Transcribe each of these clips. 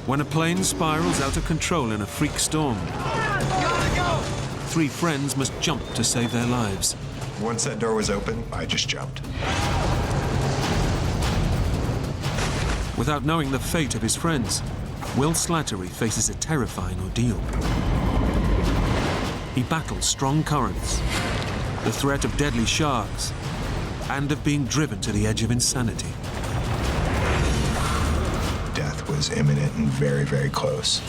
When a plane spirals out of control in a freak storm, three friends must jump to save their lives. Once that door was open, I just jumped. Without knowing the fate of his friends, Will Slatterie faces a terrifying ordeal. He battles strong currents, the threat of deadly sharks, and of being driven to the edge of insanity. Death was imminent and very, very close.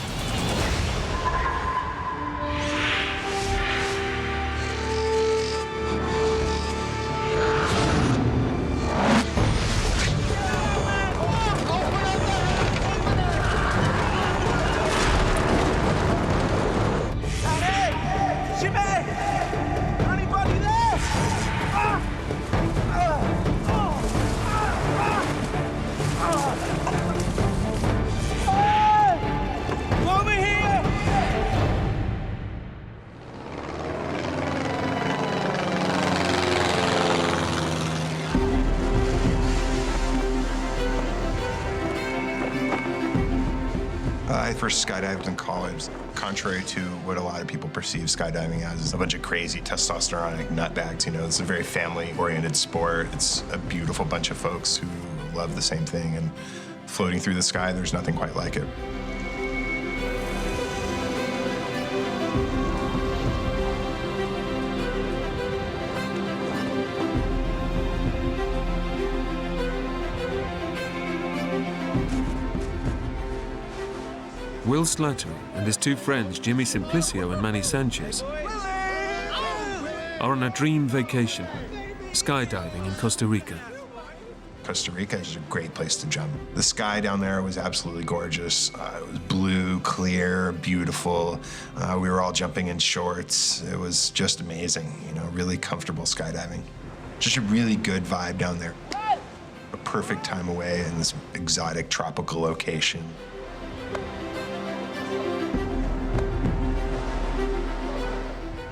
I first skydived in college. Contrary to what a lot of people perceive skydiving as, is a bunch of crazy testosteronic nutbags. You know, it's a very family-oriented sport. It's a beautiful bunch of folks who love the same thing, and floating through the sky, there's nothing quite like it. Will Slatterie and his two friends, Jimmy Simplicio and Manny Sanchez, are on a dream vacation, skydiving in Costa Rica. Costa Rica is a great place to jump. The sky down there was absolutely gorgeous. It was blue, clear, beautiful. We were all jumping in shorts. It was just amazing, you know, really comfortable skydiving. Just a really good vibe down there. A perfect time away in this exotic tropical location.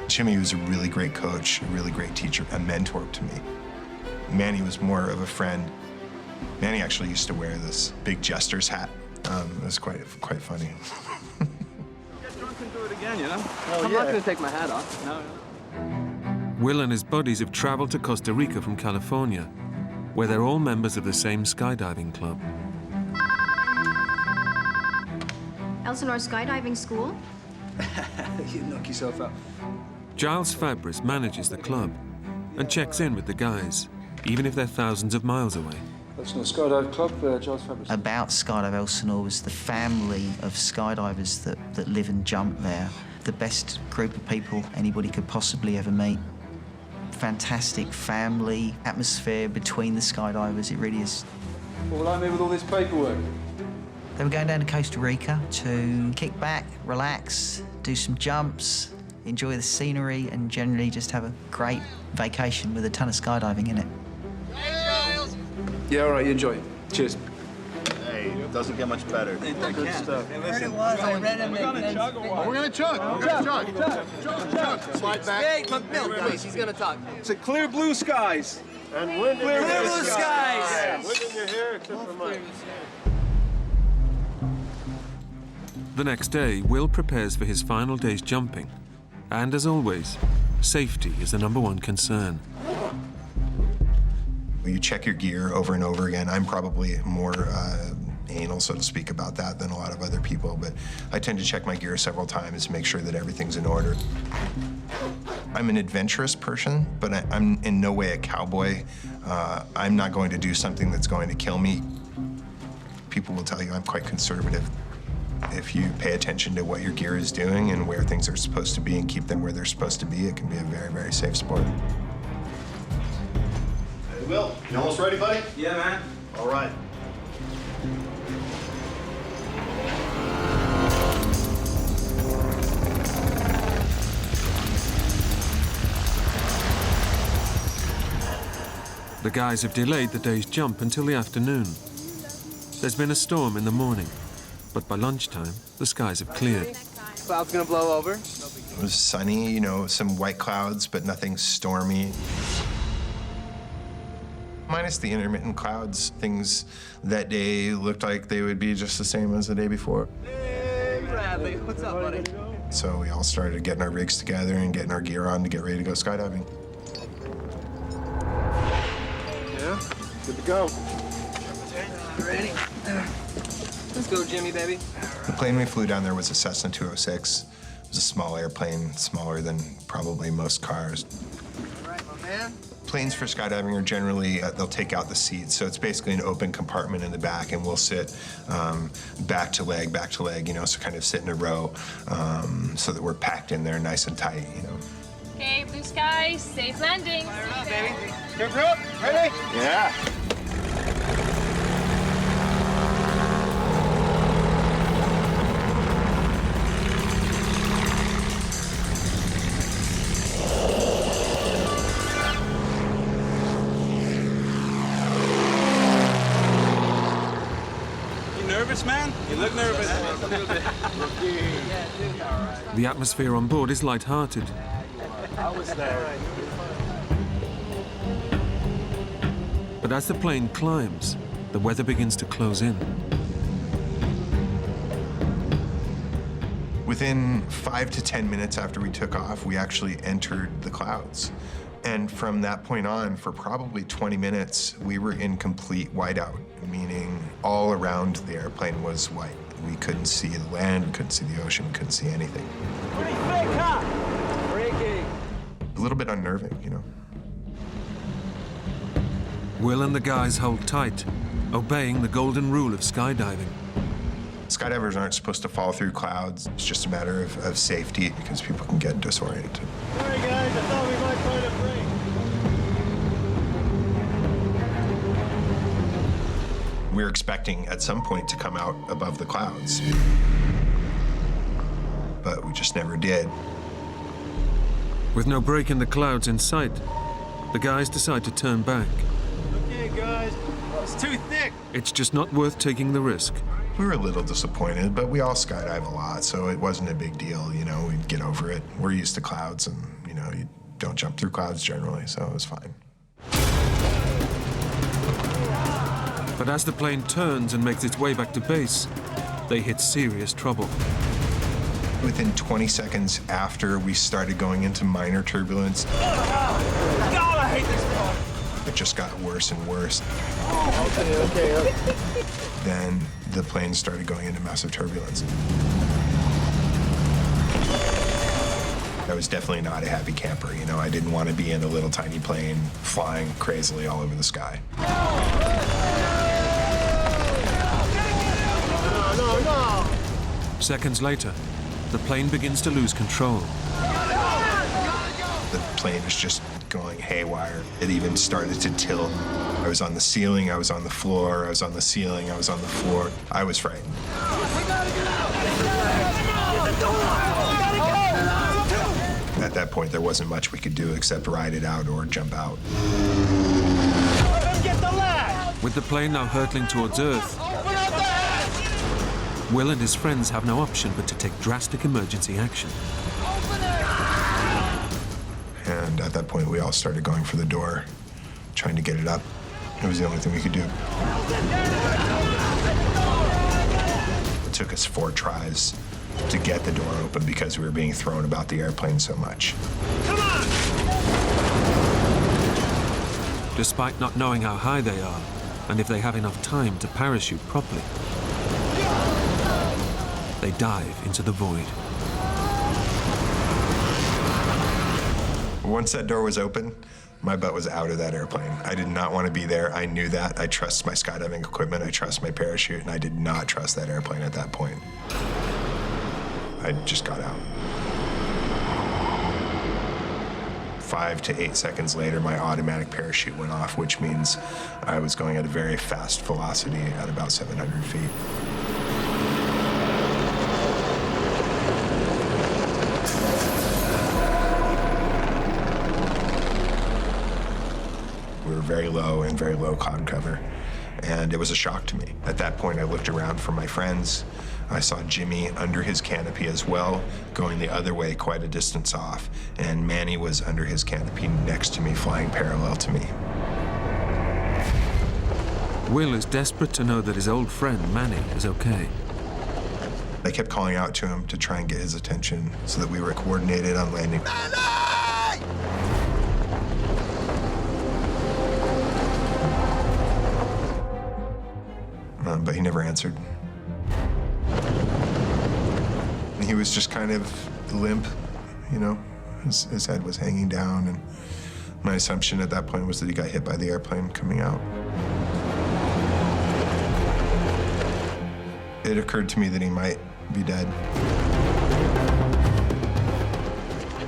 Jimmy was a really great coach, a really great teacher, a mentor to me. Manny was more of a friend. Manny actually used to wear this big jester's hat. It was quite funny. Get drunk and do it again, you know? I'm not going to take my hat off. No. Will and his buddies have traveled to Costa Rica from California, where they're all members of the same skydiving club. Elsinore Skydiving School? You knock yourself out. Giles Fabris manages the club and checks in with the guys, even if they're thousands of miles away. Elsinore Skydive Club, Giles Fabris. About Skydive Elsinore was the family of skydivers that live and jump there. The best group of people anybody could possibly ever meet. Fantastic family atmosphere between the skydivers, it really is. Well, like me with all this paperwork. They were going down to Costa Rica to kick back, relax, do some jumps, enjoy the scenery, and generally just have a great vacation with a ton of skydiving in it. Yeah, all right, you enjoy it. Cheers. Hey, it doesn't get much better. Good stuff. Hey, listen, we're gonna chug. Slide back. Hey, McMillan, guys, he's gonna talk. It's a clear blue skies. And wind in Clear your hair. blue skies. Yeah, wind in your hair except for mine. The next day, Will prepares for his final day's jumping. And as always, safety is the #1 concern. You check your gear over and over again. I'm probably more anal, so to speak, about that than a lot of other people, but I tend to check my gear several times to make sure that everything's in order. I'm an adventurous person, but I'm in no way a cowboy. I'm not going to do something that's going to kill me. People will tell you I'm quite conservative. If you pay attention to what your gear is doing and where things are supposed to be and keep them where they're supposed to be, it can be a very, very safe sport. Hey, Will, you almost ready, buddy? Yeah, man. All right. The guys have delayed the day's jump until the afternoon. There's been a storm in the morning, but by lunchtime, the skies have cleared. Cloud's gonna blow over. It was sunny, you know, some white clouds, but nothing stormy. Minus the intermittent clouds, things that day looked like they would be just the same as the day before. Hey, Bradley. What's up, buddy? So we all started getting our rigs together and getting our gear on to get ready to go skydiving. Yeah, good to go. Ready? Let's go, Jimmy, baby. The plane we flew down there was a Cessna 206. It was a small airplane, smaller than probably most cars. All right, my man. Planes for skydiving are generally, they'll take out the seats. So it's basically an open compartment in the back, and we'll sit back to leg, you know, so kind of sit in a row so that we're packed in there nice and tight, you know. Okay, blue skies, safe landing. Fire up, baby. Here, bro. Ready? Yeah. Nervous, man? You look nervous. The atmosphere on board is light-hearted. I was there. But as the plane climbs, the weather begins to close in. Within 5 to 10 minutes after we took off, we actually entered the clouds. And from that point on, for probably 20 minutes, we were in complete whiteout, meaning all around the airplane was white. We couldn't see the land, we couldn't see the ocean, we couldn't see anything. Pretty thick, huh? Breaking. A little bit unnerving, you know. Will and the guys hold tight, obeying the golden rule of skydiving. Skydivers aren't supposed to fall through clouds. It's just a matter of safety because people can get disoriented. Sorry, guys. I thought we might find a break. We were expecting at some point to come out above the clouds, but we just never did. With no break in the clouds in sight, the guys decide to turn back. Okay, guys. It's too thick. It's just not worth taking the risk. We were a little disappointed, but we all skydive a lot, so it wasn't a big deal, you know, we'd get over it. We're used to clouds and, you know, you don't jump through clouds generally, so it was fine. But as the plane turns and makes its way back to base, they hit serious trouble. Within 20 seconds after we started going into minor turbulence, God, I hate this car. it just got worse and worse. Okay. Then the plane started going into massive turbulence. I was definitely not a happy camper, you know. I didn't want to be in a little tiny plane flying crazily all over the sky. No. Seconds later, the plane begins to lose control. The plane is just going haywire. It even started to tilt. I was on the ceiling, I was on the floor, I was on the ceiling, I was on the floor. I was frightened. At that point, there wasn't much we could do except ride it out or jump out. Get the lag. With the plane now hurtling towards Earth, Will and his friends have no option but to take drastic emergency action. And at that point, we all started going for the door, trying to get it up. It was the only thing we could do. It took us 4 tries to get the door open because we were being thrown about the airplane so much. Come on. Despite not knowing how high they are and if they have enough time to parachute properly, they dive into the void. Once that door was open, my butt was out of that airplane. I did not want to be there. I knew that. I trust my skydiving equipment. I trust my parachute, and I did not trust that airplane at that point. I just got out. 5 to 8 seconds later, my automatic parachute went off, which means I was going at a very fast velocity at about 700 feet. We were very low in very low cloud cover, and it was a shock to me. At that point, I looked around for my friends. I saw Jimmy under his canopy as well, going the other way quite a distance off, and Manny was under his canopy next to me, flying parallel to me. Will is desperate to know that his old friend Manny is okay. I kept calling out to him to try and get his attention so that we were coordinated on landing. But he never answered. And he was just kind of limp, you know? His head was hanging down, and my assumption at that point was that he got hit by the airplane coming out. It occurred to me that he might be dead.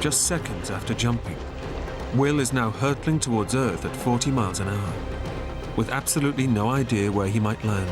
Just seconds after jumping, Will is now hurtling towards Earth at 40 miles an hour, with absolutely no idea where he might land.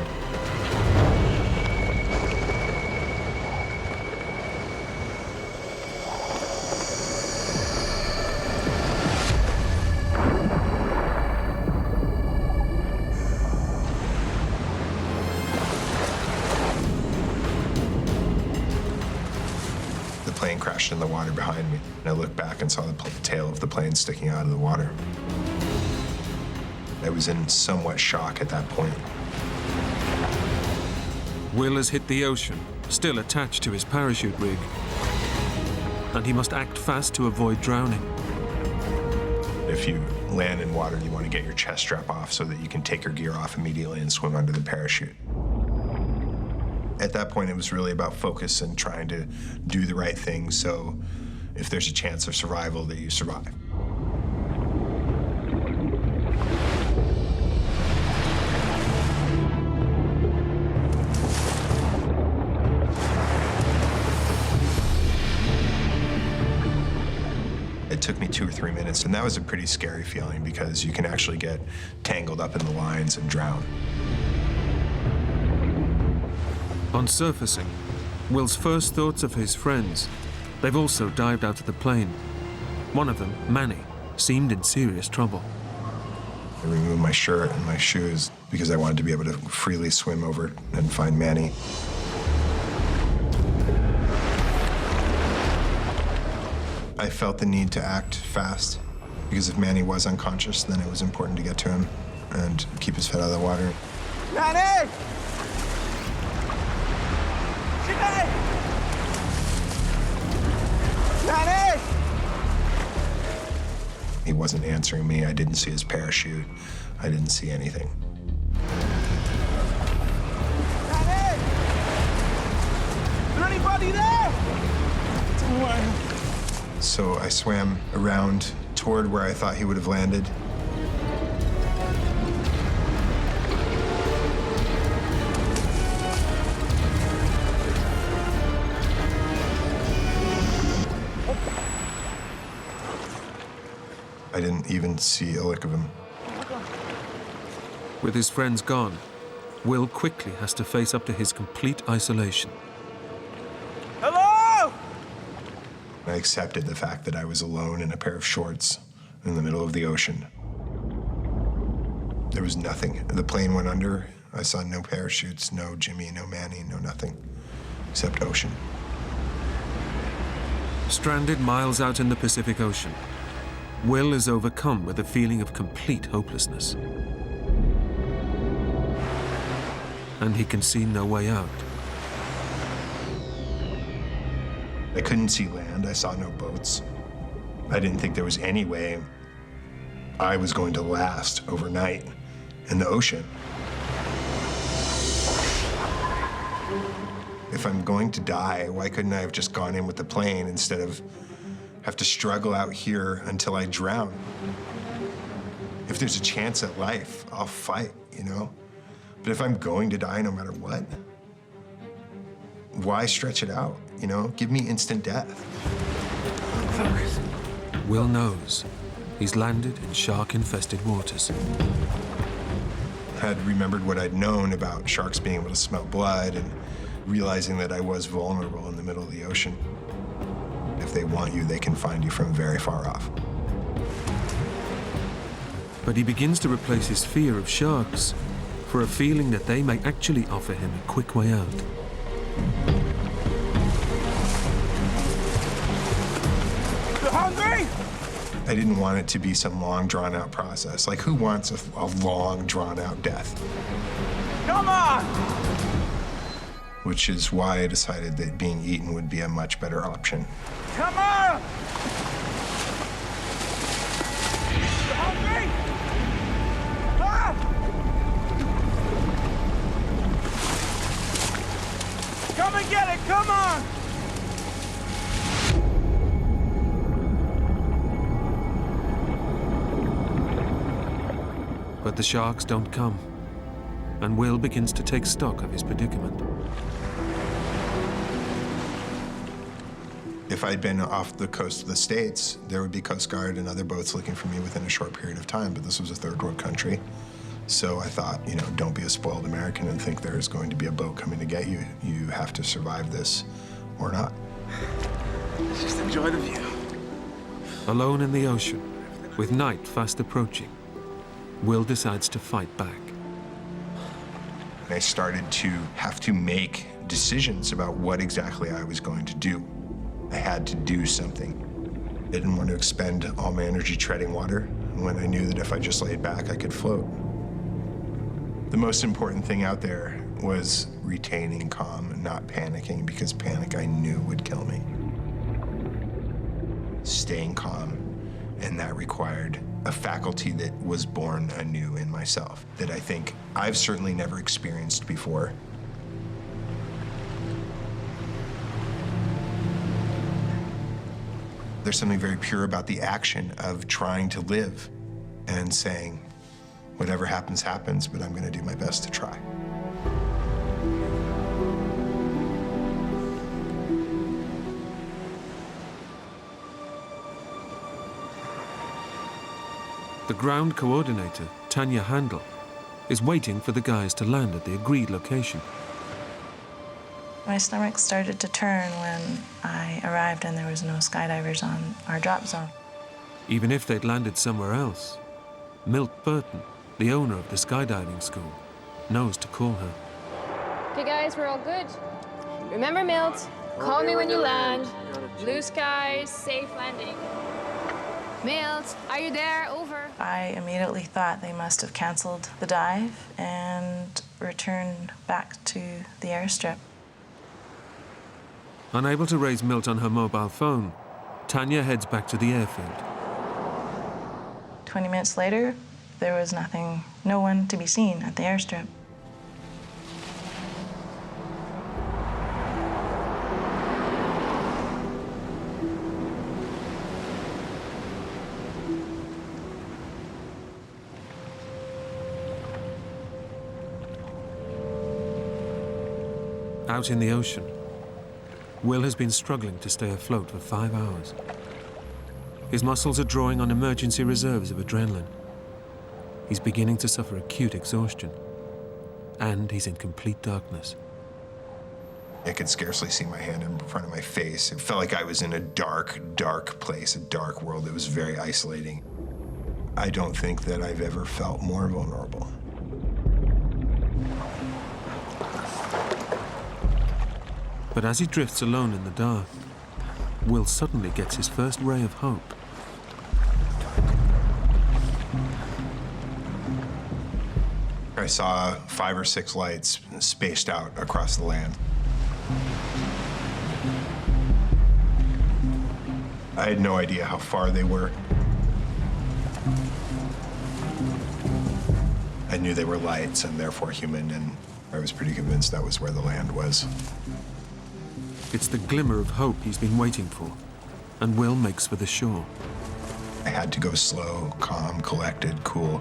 The plane crashed in the water behind me, and I looked back and saw the tail of the plane sticking out of the water. I was in somewhat shock at that point. Will has hit the ocean, still attached to his parachute rig, and he must act fast to avoid drowning. If you land in water, you want to get your chest strap off so that you can take your gear off immediately and swim under the parachute. At that point, it was really about focus and trying to do the right thing, so if there's a chance of survival, that you survive. It took me 2 or 3 minutes, and that was a pretty scary feeling because you can actually get tangled up in the lines and drown. On surfacing, Will's first thoughts of his friends. They've also dived out of the plane. One of them, Manny, seemed in serious trouble. I removed my shirt and my shoes because I wanted to be able to freely swim over and find Manny. I felt the need to act fast because if Manny was unconscious, then it was important to get to him and keep his head out of the water. Manny! Manny! He wasn't answering me. I didn't see his parachute. I didn't see anything. Manny! Is there anybody there? Don't worry. So I swam around toward where I thought he would have landed. I didn't even see a lick of him. With his friends gone, Will quickly has to face up to his complete isolation. Hello! I accepted the fact that I was alone in a pair of shorts in the middle of the ocean. There was nothing. The plane went under. I saw no parachutes, no Jimmy, no Manny, no nothing, except ocean. Stranded miles out in the Pacific Ocean, Will is overcome with a feeling of complete hopelessness. And he can see no way out. I couldn't see land. I saw no boats. I didn't think there was any way I was going to last overnight in the ocean. If I'm going to die, why couldn't I have just gone in with the plane instead of have to struggle out here until I drown? If there's a chance at life, I'll fight, you know? But if I'm going to die no matter what, why stretch it out, you know? Give me instant death. Will knows he's landed in shark-infested waters. I had remembered what I'd known about sharks being able to smell blood and realizing that I was vulnerable in the middle of the ocean. If they want you, they can find you from very far off. But he begins to replace his fear of sharks for a feeling that they may actually offer him a quick way out. You hungry? I didn't want it to be some long, drawn-out process. Like, who wants a long, drawn-out death? Come on! Which is why I decided that being eaten would be a much better option. Come on! You hungry? Ah! Come and get it, come on! But the sharks don't come, and Will begins to take stock of his predicament. If I'd been off the coast of the States, there would be Coast Guard and other boats looking for me within a short period of time, but this was a third world country. So I thought, you know, don't be a spoiled American and think there's going to be a boat coming to get you. You have to survive this or not. Let's just enjoy the view. Alone in the ocean, with night fast approaching, Will decides to fight back. I started to have to make decisions about what exactly I was going to do. I had to do something. I didn't want to expend all my energy treading water when I knew that if I just laid back, I could float. The most important thing out there was retaining calm and not panicking, because panic I knew would kill me. Staying calm, and that required a faculty that was born anew in myself that I think I've certainly never experienced before. There's something very pure about the action of trying to live and saying, whatever happens, happens, but I'm going to do my best to try. The ground coordinator, Tanya Handel, is waiting for the guys to land at the agreed location. My stomach started to turn when I arrived and there was no skydivers on our drop zone. Even if they'd landed somewhere else, Milt Burton, the owner of the skydiving school, knows to call her. Okay, guys, we're all good. Remember, Milt, call me when you land. Blue skies, safe landing. Milt, are you there? Over. I immediately thought they must have canceled the dive and returned back to the airstrip. Unable to raise Milt on her mobile phone, Tanya heads back to the airfield. 20 minutes later, there was no one to be seen at the airstrip. Out in the ocean, Will has been struggling to stay afloat for 5 hours. His muscles are drawing on emergency reserves of adrenaline. He's beginning to suffer acute exhaustion, and he's in complete darkness. I could scarcely see my hand in front of my face. It felt like I was in a dark, dark place, a dark world. It was very isolating. I don't think that I've ever felt more vulnerable. But as he drifts alone in the dark, Will suddenly gets his first ray of hope. I saw 5 or 6 lights spaced out across the land. I had no idea how far they were. I knew they were lights and therefore human, and I was pretty convinced that was where the land was. It's the glimmer of hope he's been waiting for, and Will makes for the shore. I had to go slow, calm, collected, cool.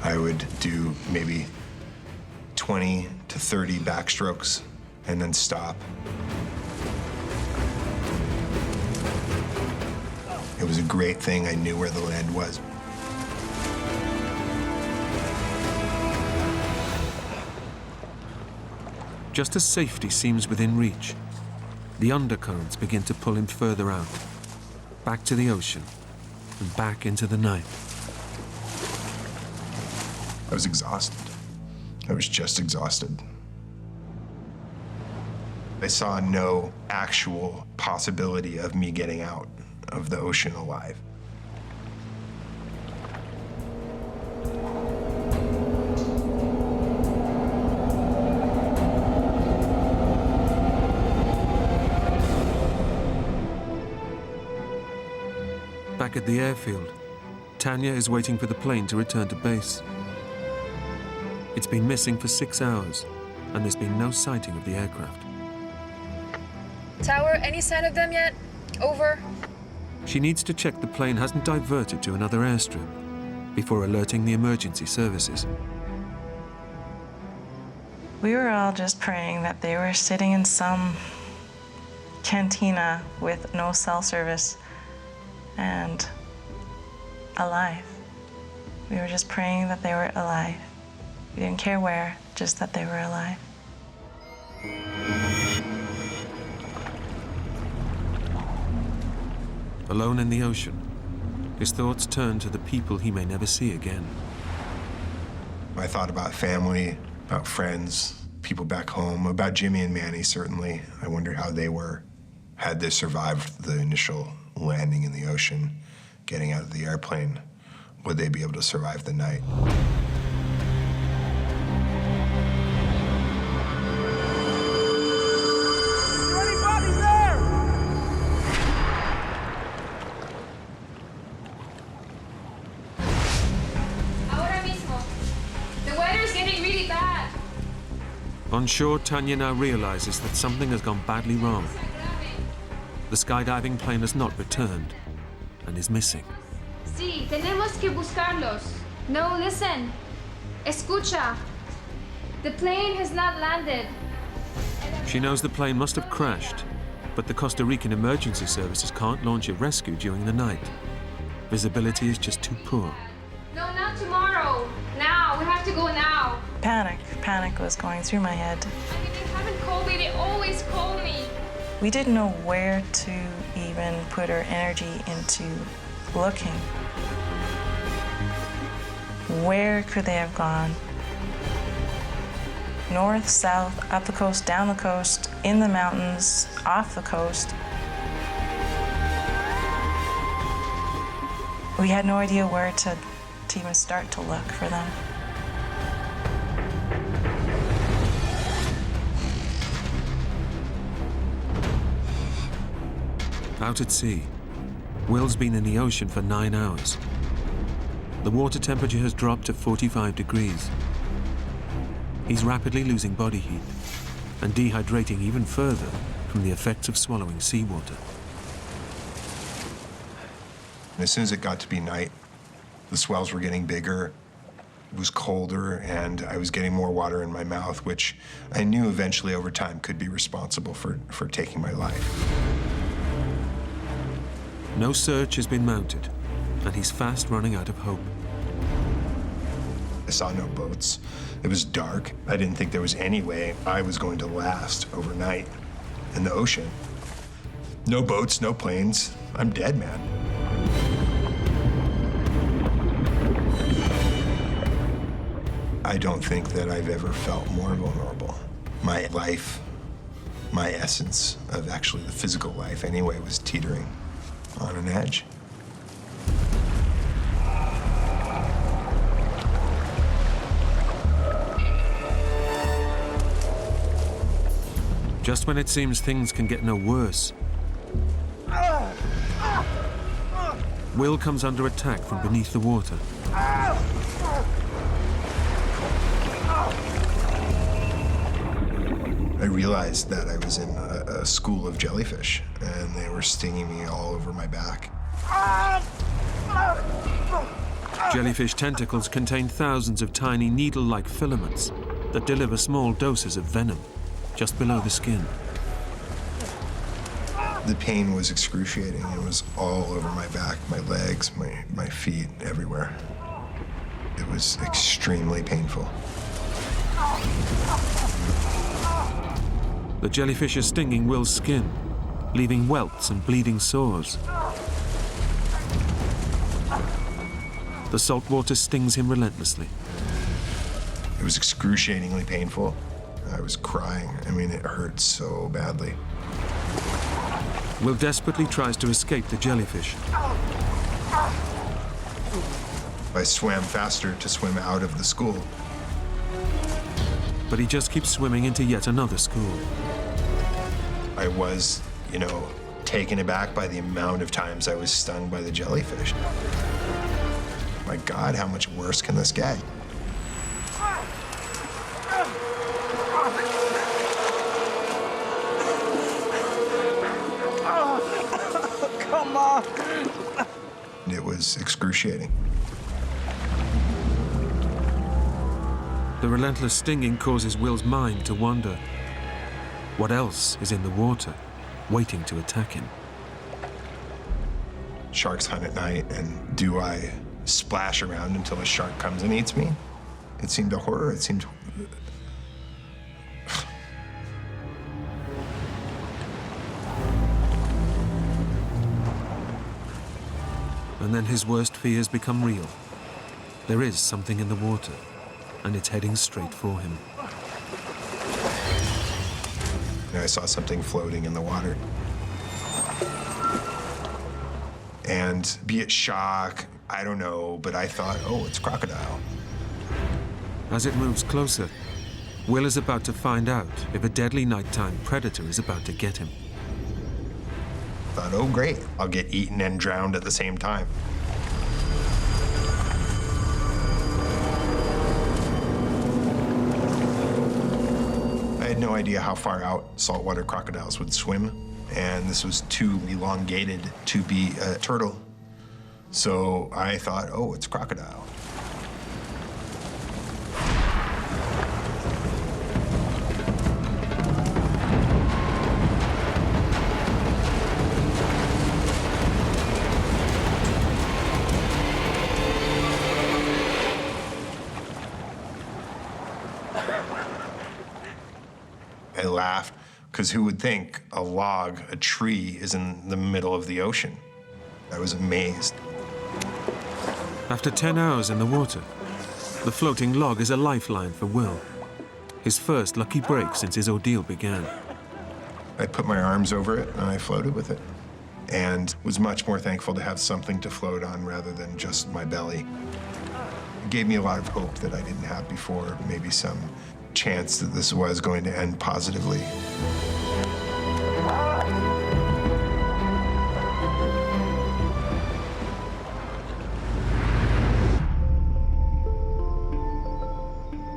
I would do maybe 20 to 30 backstrokes and then stop. It was a great thing I knew where the land was. Just as safety seems within reach, the undercurrents begin to pull him further out, back to the ocean, and back into the night. I was exhausted. I was just exhausted. I saw no actual possibility of me getting out of the ocean alive. Back at the airfield, Tanya is waiting for the plane to return to base. It's been missing for 6 hours, and there's been no sighting of the aircraft. Tower, any sign of them yet? Over. She needs to check the plane hasn't diverted to another airstrip before alerting the emergency services. We were all just praying that they were sitting in some cantina with no cell service and alive. We were just praying that they were alive. We didn't care where, just that they were alive. Alone in the ocean, his thoughts turn to the people he may never see again. I thought about family, about friends, people back home, about Jimmy and Manny, certainly. I wondered how they were. Had they survived the initial landing in the ocean, getting out of the airplane, would they be able to survive the night? Anybody there? Ahora mismo. The weather's getting really bad. On shore, Tanya now realizes that something has gone badly wrong. The skydiving plane has not returned and is missing. Sí, tenemos que buscarlos. No, listen. Escucha. The plane has not landed. She knows the plane must have crashed, but the Costa Rican emergency services can't launch a rescue during the night. Visibility is just too poor. No, not tomorrow. Now, we have to go now. Panic was going through my head. I mean, they haven't called me, they always call me. We didn't know where to even put our energy into looking. Where could they have gone? North, south, up the coast, down the coast, in the mountains, off the coast. We had no idea where to even start to look for them. Out at sea, Will's been in the ocean for 9 hours. The water temperature has dropped to 45 degrees. He's rapidly losing body heat and dehydrating even further from the effects of swallowing seawater. As soon as it got to be night, the swells were getting bigger, it was colder, and I was getting more water in my mouth, which I knew eventually over time could be responsible for taking my life. No search has been mounted, and he's fast running out of hope. I saw no boats. It was dark. I didn't think there was any way I was going to last overnight in the ocean. No boats, no planes. I'm dead, man. I don't think that I've ever felt more vulnerable. My life, my essence of actually the physical life anyway, was teetering on an edge. Just when it seems things can get no worse, Will comes under attack from beneath the water. I realized that I was in a school of jellyfish, and they were stinging me all over my back. Jellyfish tentacles contain thousands of tiny needle-like filaments that deliver small doses of venom just below the skin. The pain was excruciating. It was all over my back, my legs, my feet, everywhere. It was extremely painful. The jellyfish is stinging Will's skin, leaving welts and bleeding sores. The salt water stings him relentlessly. It was excruciatingly painful. I was crying. I mean, it hurt so badly. Will desperately tries to escape the jellyfish. I swam faster to swim out of the school. But he just keeps swimming into yet another school. I was, you know, taken aback by the amount of times I was stung by the jellyfish. My God, how much worse can this get? Come on! It was excruciating. The relentless stinging causes Will's mind to wander. What else is in the water, waiting to attack him? Sharks hunt at night, and do I splash around until a shark comes and eats me? It seemed a horror. It seemed... And then his worst fears become real. There is something in the water, and it's heading straight for him. And I saw something floating in the water. And be it shock, I don't know, but I thought, oh, it's crocodile. As it moves closer, Will is about to find out if a deadly nighttime predator is about to get him. Thought, oh, great, I'll get eaten and drowned at the same time. I had no idea how far out saltwater crocodiles would swim, and this was too elongated to be a turtle. So I thought, oh, it's crocodile. I laughed, because who would think a log, a tree, is in the middle of the ocean? I was amazed. After 10 hours in the water, the floating log is a lifeline for Will. His first lucky break since his ordeal began. I put my arms over it and I floated with it, and was much more thankful to have something to float on rather than just my belly. It gave me a lot of hope that I didn't have before, maybe some chance that this was going to end positively.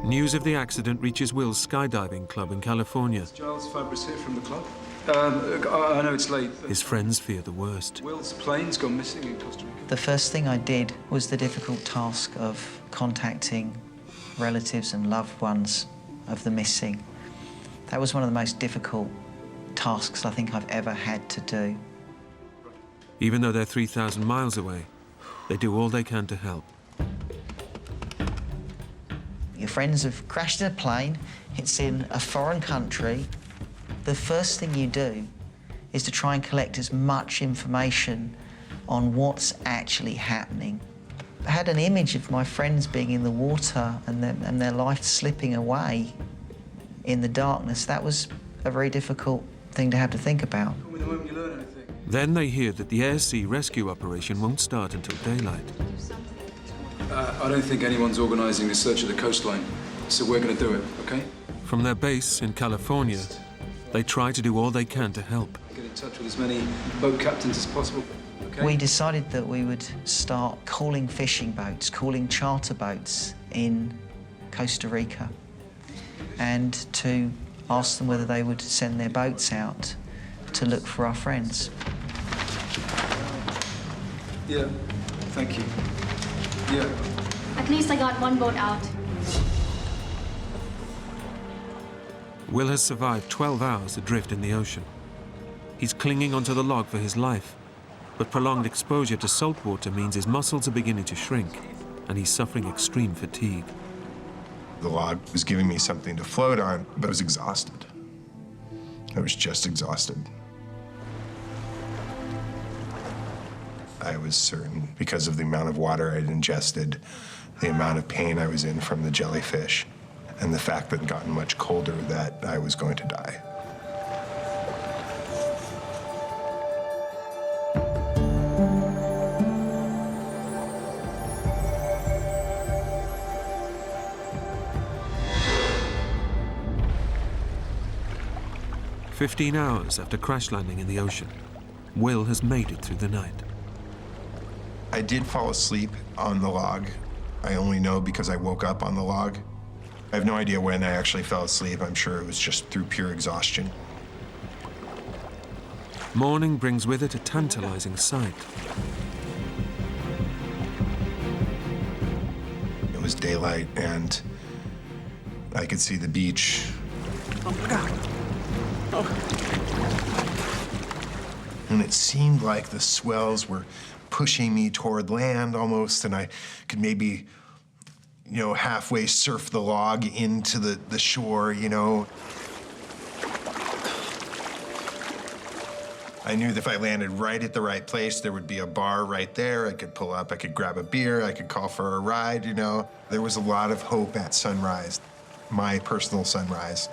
News of the accident reaches Will's skydiving club in California. Giles Fabris here from the club. I know it's late. His friends fear the worst. Will's plane's gone missing in Costa Rica. The first thing I did was the difficult task of contacting relatives and loved ones of the missing. That was one of the most difficult tasks I think I've ever had to do. Even though they're 3,000 miles away, they do all they can to help. Your friends have crashed in a plane, it's in a foreign country. The first thing you do is to try and collect as much information on what's actually happening. I had an image of my friends being in the water and their life slipping away in the darkness. That was a very difficult thing to have to think about. Then they hear that the air-sea rescue operation won't start until daylight. I don't think anyone's organising a search of the coastline, so we're going to do it, OK? From their base in California, they try to do all they can to help. Get in touch with as many boat captains as possible. Okay. We decided that we would start calling fishing boats, calling charter boats in Costa Rica, and to ask them whether they would send their boats out to look for our friends. Yeah, thank you. Yeah. At least I got one boat out. Will has survived 12 hours adrift in the ocean. He's clinging onto the log for his life, but prolonged exposure to salt water means his muscles are beginning to shrink, and he's suffering extreme fatigue. The log was giving me something to float on, but I was exhausted. I was just exhausted. I was certain, because of the amount of water I'd ingested, the amount of pain I was in from the jellyfish, and the fact that it had gotten much colder that I was going to die. "15 hours after crash landing in the ocean, Will has made it through the night. I did fall asleep on the log. I only know because I woke up on the log. I have no idea when I actually fell asleep. I'm sure it was just through pure exhaustion. Morning brings with it a tantalizing sight. It was daylight and I could see the beach. Oh my God. And it seemed like the swells were pushing me toward land almost, and I could maybe, halfway surf the log into the shore, I knew that if I landed right at the right place, there would be a bar right there. I could pull up, I could grab a beer, I could call for a ride, There was a lot of hope at sunrise, my personal sunrise.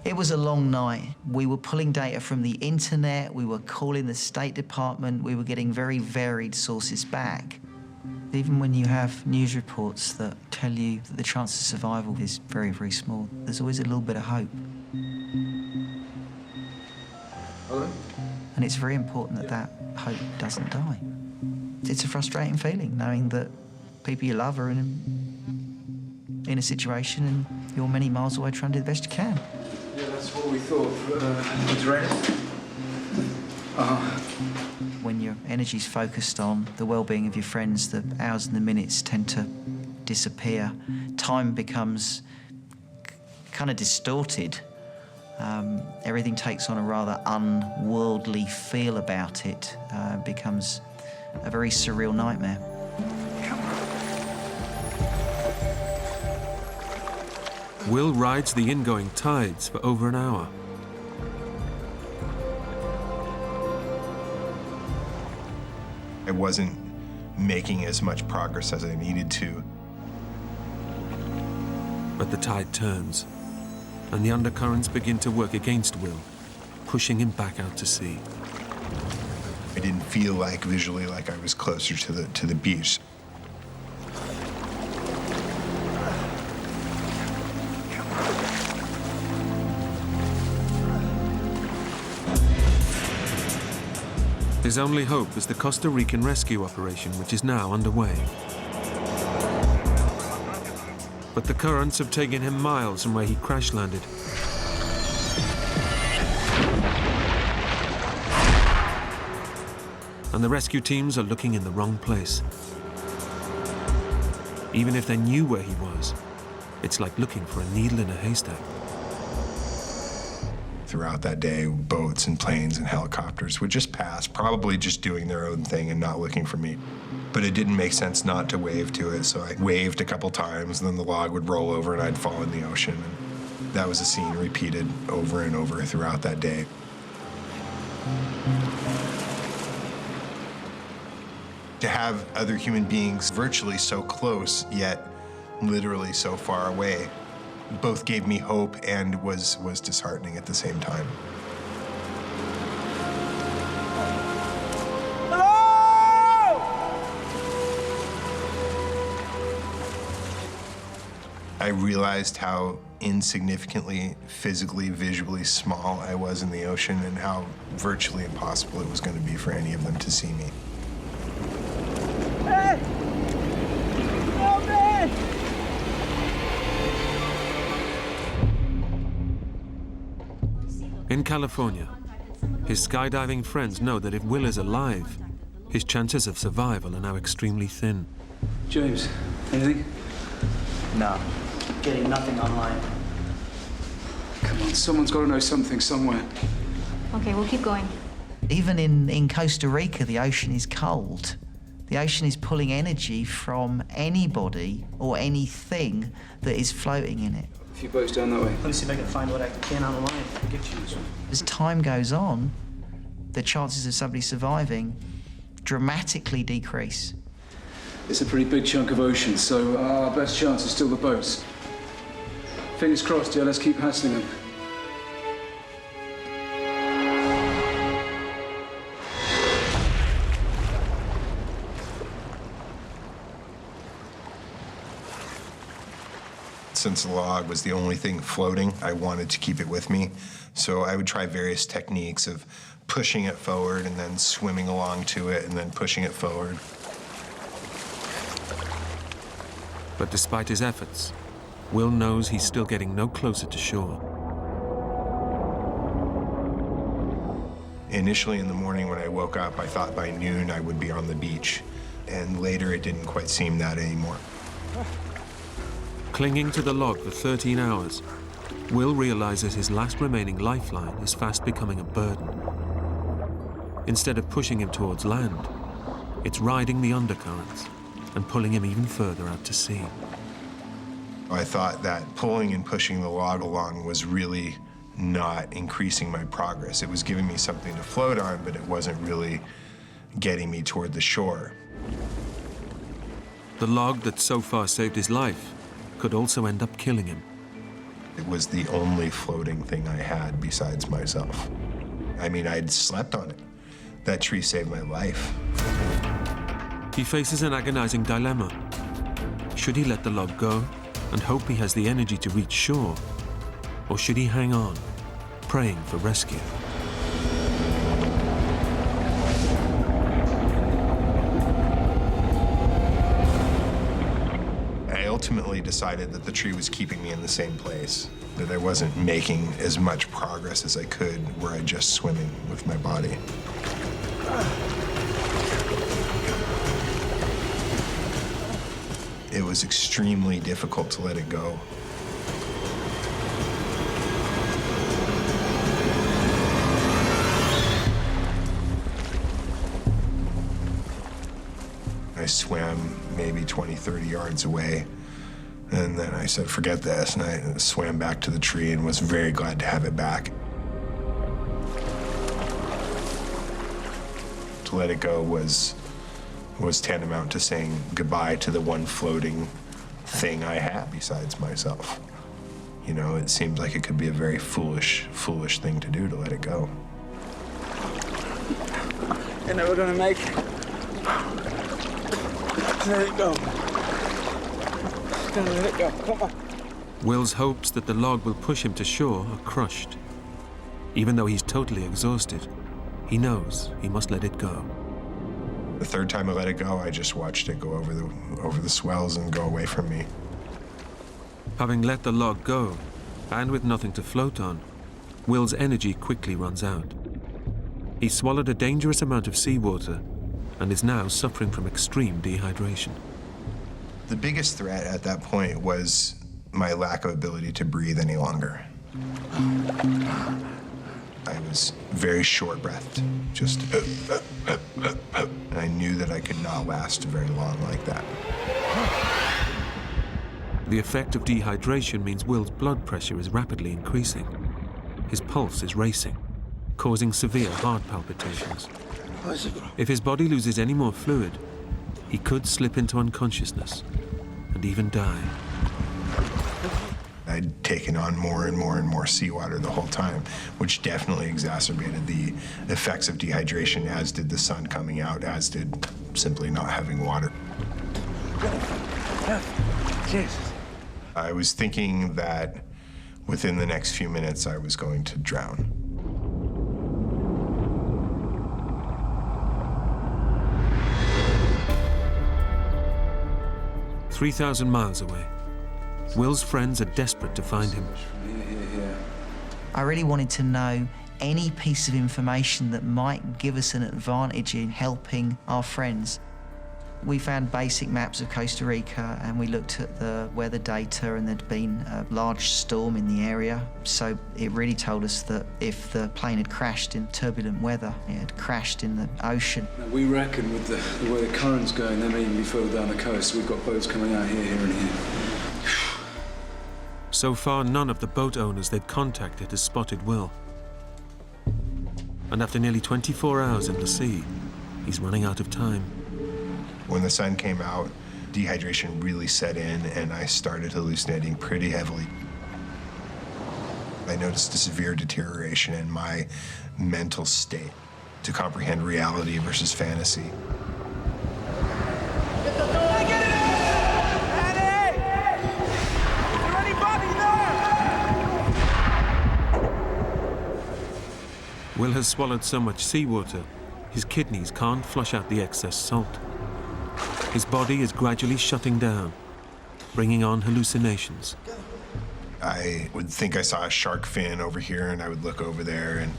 It was a long night. We were pulling data from the internet, we were calling the State Department, we were getting very varied sources back. Even when you have news reports that tell you that the chance of survival is very, very small, there's always a little bit of hope. Hello? And it's very important that that hope doesn't die. It's a frustrating feeling, knowing that people you love are in a situation and you're many miles away trying to do the best you can. Yeah, that's what we thought. It's raining. When your energy's focused on the well-being of your friends, the hours and the minutes tend to disappear. Time becomes kind of distorted. Everything takes on a rather unworldly feel about it. Becomes a very surreal nightmare. Will rides the ingoing tides for over an hour. I wasn't making as much progress as I needed to. But the tide turns, and the undercurrents begin to work against Will, pushing him back out to sea. I didn't feel visually like I was closer to the beach. His only hope is the Costa Rican rescue operation, which is now underway. But the currents have taken him miles from where he crash landed. And the rescue teams are looking in the wrong place. Even if they knew where he was, it's like looking for a needle in a haystack. Throughout that day, boats and planes and helicopters would just pass, probably just doing their own thing and not looking for me. But it didn't make sense not to wave to it, so I waved a couple times, and then the log would roll over and I'd fall in the ocean. And that was a scene repeated over and over throughout that day. To have other human beings virtually so close, yet literally so far away, both gave me hope and was disheartening at the same time. Hello! I realized how insignificantly, physically, visually small I was in the ocean and how virtually impossible it was going to be for any of them to see me. Hey! Help me! In California, his skydiving friends know that if Will is alive, his chances of survival are now extremely thin. James, anything? No. Getting nothing online. Come on, someone's got to know something somewhere. Okay, we'll keep going. Even in Costa Rica, the ocean is cold. The ocean is pulling energy from anybody or anything that is floating in it. A few boats down that way. Let me see if I can find what I can online. I'll get you this one. As time goes on, the chances of somebody surviving dramatically decrease. It's a pretty big chunk of ocean, so our best chance is still the boats. Fingers crossed, yeah, let's keep hassling them. Since the log was the only thing floating, I wanted to keep it with me. So I would try various techniques of pushing it forward and then swimming along to it and then pushing it forward. But despite his efforts, Will knows he's still getting no closer to shore. Initially in the morning when I woke up, I thought by noon I would be on the beach. And later it didn't quite seem that anymore. Clinging to the log for 13 hours, Will realizes his last remaining lifeline is fast becoming a burden. Instead of pushing him towards land, it's riding the undercurrents and pulling him even further out to sea. I thought that pulling and pushing the log along was really not increasing my progress. It was giving me something to float on, but it wasn't really getting me toward the shore. The log that so far saved his life could also end up killing him. It was the only floating thing I had besides myself. I mean, I'd slept on it. That tree saved my life. He faces an agonizing dilemma. Should he let the log go and hope he has the energy to reach shore? Or should he hang on, praying for rescue? I ultimately decided that the tree was keeping me in the same place, that I wasn't making as much progress as I could were I just swimming with my body. It was extremely difficult to let it go. I swam maybe 20, 30 yards away, and then I said, forget this, and I swam back to the tree and was very glad to have it back. To let it go was tantamount to saying goodbye to the one floating thing I had besides myself. You know, it seemed like it could be a very foolish thing to do, to let it go. You're never gonna make it. Let it go. Just gonna let it go. Come on. Will's hopes that the log will push him to shore are crushed. Even though he's totally exhausted, he knows he must let it go. The third time I let it go, I just watched it go over the swells and go away from me. Having let the log go, and with nothing to float on, Will's energy quickly runs out. He swallowed a dangerous amount of seawater and is now suffering from extreme dehydration. The biggest threat at that point was my lack of ability to breathe any longer. I was very short-breathed, just and I knew that I could not last very long like that. The effect of dehydration means Will's blood pressure is rapidly increasing. His pulse is racing, causing severe heart palpitations. If his body loses any more fluid, he could slip into unconsciousness and even die. I'd taken on more and more and more seawater the whole time, which definitely exacerbated the effects of dehydration, as did the sun coming out, as did simply not having water. Jesus. I was thinking that within the next few minutes I was going to drown. 3,000 miles away, Will's friends are desperate to find him. I really wanted to know any piece of information that might give us an advantage in helping our friends. We found basic maps of Costa Rica and we looked at the weather data, and there'd been a large storm in the area. So it really told us that if the plane had crashed in turbulent weather, it had crashed in the ocean. Now, we reckon with the way the current's going, they may even be further down the coast. We've got boats coming out here, and here. So far, none of the boat owners they'd contacted has spotted Will. And after nearly 24 hours in the sea, he's running out of time. When the sun came out, dehydration really set in, and I started hallucinating pretty heavily. I noticed a severe deterioration in my mental state to comprehend reality versus fantasy. Will has swallowed so much seawater, his kidneys can't flush out the excess salt. His body is gradually shutting down, bringing on hallucinations. I would think I saw a shark fin over here, and I would look over there and,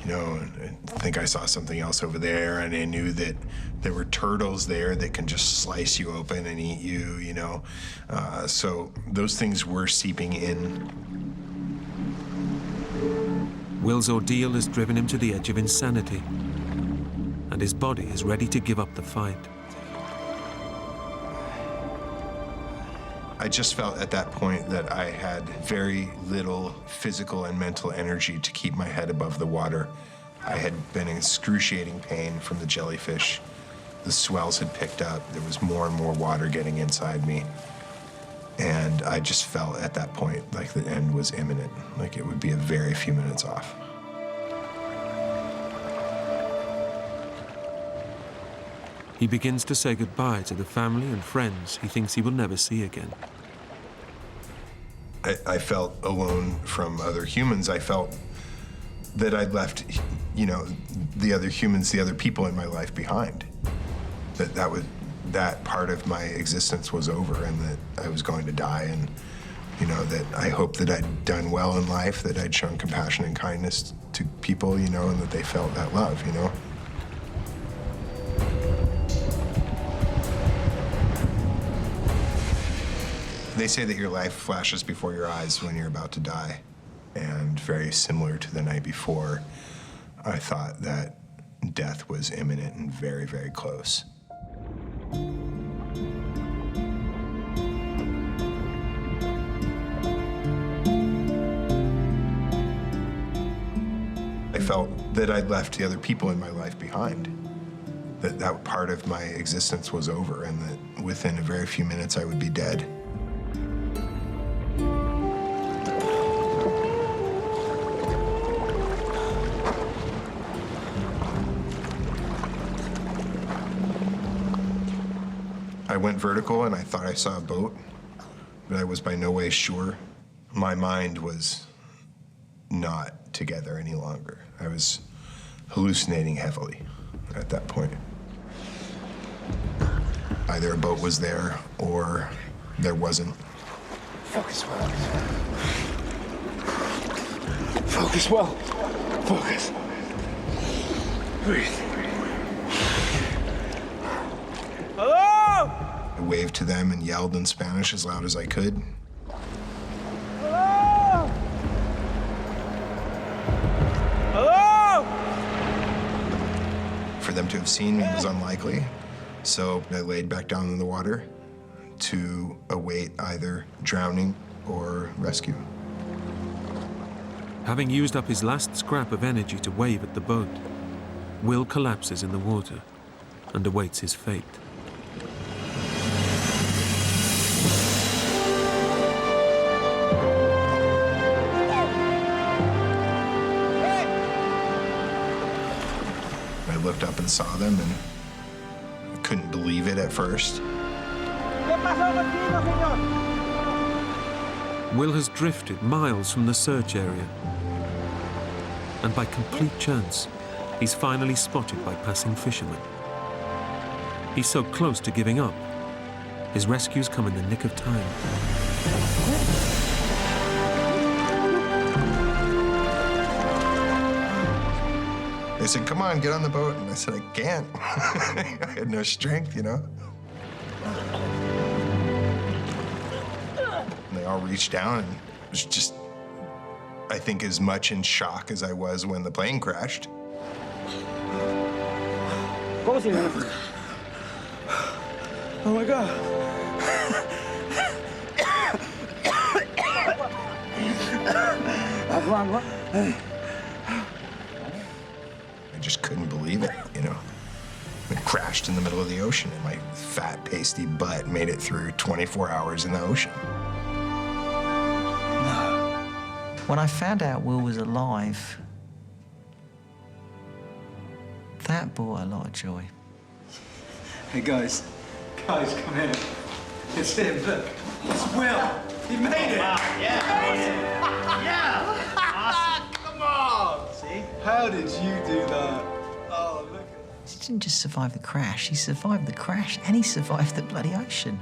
and think I saw something else over there, and I knew that there were turtles there that can just slice you open and eat you, So those things were seeping in. Will's ordeal has driven him to the edge of insanity, and his body is ready to give up the fight. I just felt at that point that I had very little physical and mental energy to keep my head above the water. I had been in excruciating pain from the jellyfish. The swells had picked up. There was more and more water getting inside me. And I just felt at that point like the end was imminent, like it would be a very few minutes off. He begins to say goodbye to the family and friends he thinks he will never see again. I felt alone from other humans. I felt that I'd left, the other humans, the other people in my life behind. That part of my existence was over, and that I was going to die, and that I hoped that I'd done well in life, that I'd shown compassion and kindness to people, and that they felt that love, They say that your life flashes before your eyes when you're about to die, and very similar to the night before, I thought that death was imminent and very, very close. I felt that I'd left the other people in my life behind, that part of my existence was over, and that within a very few minutes I would be dead. I went vertical and I thought I saw a boat, but I was by no way sure. My mind was not together any longer. I was hallucinating heavily at that point. Either a boat was there or there wasn't. Focus well. Focus well. Focus. Breathe. Hello! I waved to them and yelled in Spanish as loud as I could. Hello! Hello! For them to have seen me was unlikely, so I laid back down in the water to await either drowning or rescue. Having used up his last scrap of energy to wave at the boat, Will collapses in the water and awaits his fate. I looked up and saw them, and I couldn't believe it at first. Will has drifted miles from the search area, and by complete chance, he's finally spotted by passing fishermen. He's so close to giving up. His rescues come in the nick of time. They said, "Come on, get on the boat." And I said, "I can't." I had no strength, And they all reached down, and it was just, I think, as much in shock as I was when the plane crashed. Oh my God. I just couldn't believe it, you know. It crashed in the middle of the ocean, and my fat, pasty butt made it through 24 hours in the ocean. When I found out Will was alive, that brought a lot of joy. Hey, guys. Guys, come here. It's him, look. It's Will. He made it. Yeah. Yeah. Awesome. Come on. See? How did you do that? Oh, look. He didn't just survive the crash, he survived the crash and he survived the bloody ocean.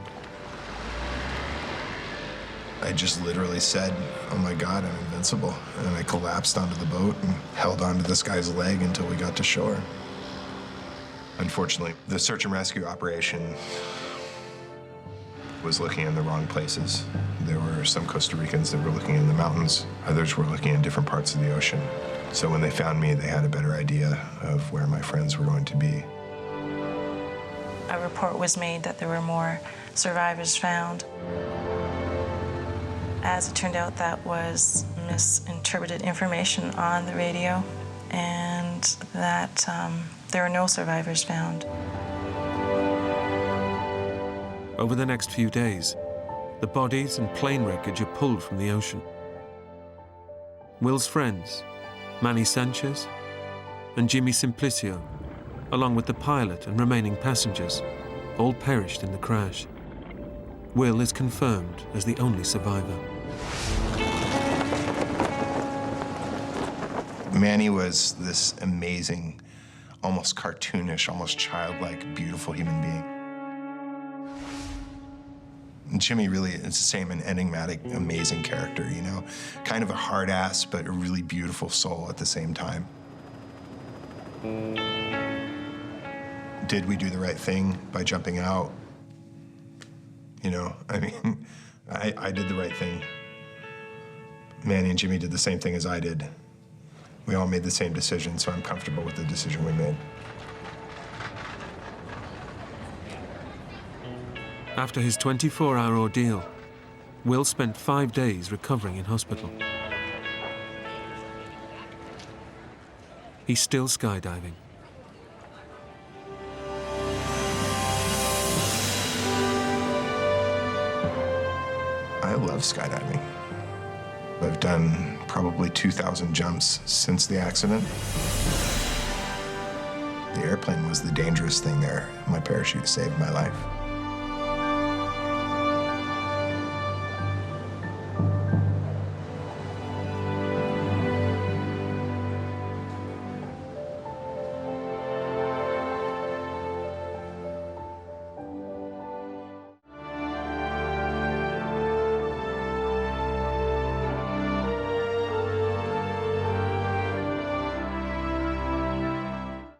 I just literally said, oh my God, I'm invincible. And I collapsed onto the boat and held onto this guy's leg until we got to shore. Unfortunately, the search and rescue operation was looking in the wrong places. There were some Costa Ricans that were looking in the mountains. Others were looking in different parts of the ocean. So when they found me, they had a better idea of where my friends were going to be. A report was made that there were more survivors found. As it turned out, that was misinterpreted information on the radio, and that there were no survivors found. Over the next few days, the bodies and plane wreckage are pulled from the ocean. Will's friends, Manny Sanchez and Jimmy Simplicio, along with the pilot and remaining passengers, all perished in the crash. Will is confirmed as the only survivor. Manny was this amazing, almost cartoonish, almost childlike, beautiful human being. And Jimmy really is the same, an enigmatic, amazing character, you know? Kind of a hard ass, but a really beautiful soul at the same time. Did we do the right thing by jumping out? You know, I mean, I did the right thing. Manny and Jimmy did the same thing as I did. We all made the same decision, so I'm comfortable with the decision we made. After his 24-hour ordeal, Will spent 5 days recovering in hospital. He's still skydiving. I love skydiving. I've done probably 2,000 jumps since the accident. The airplane was the dangerous thing there. My parachute saved my life.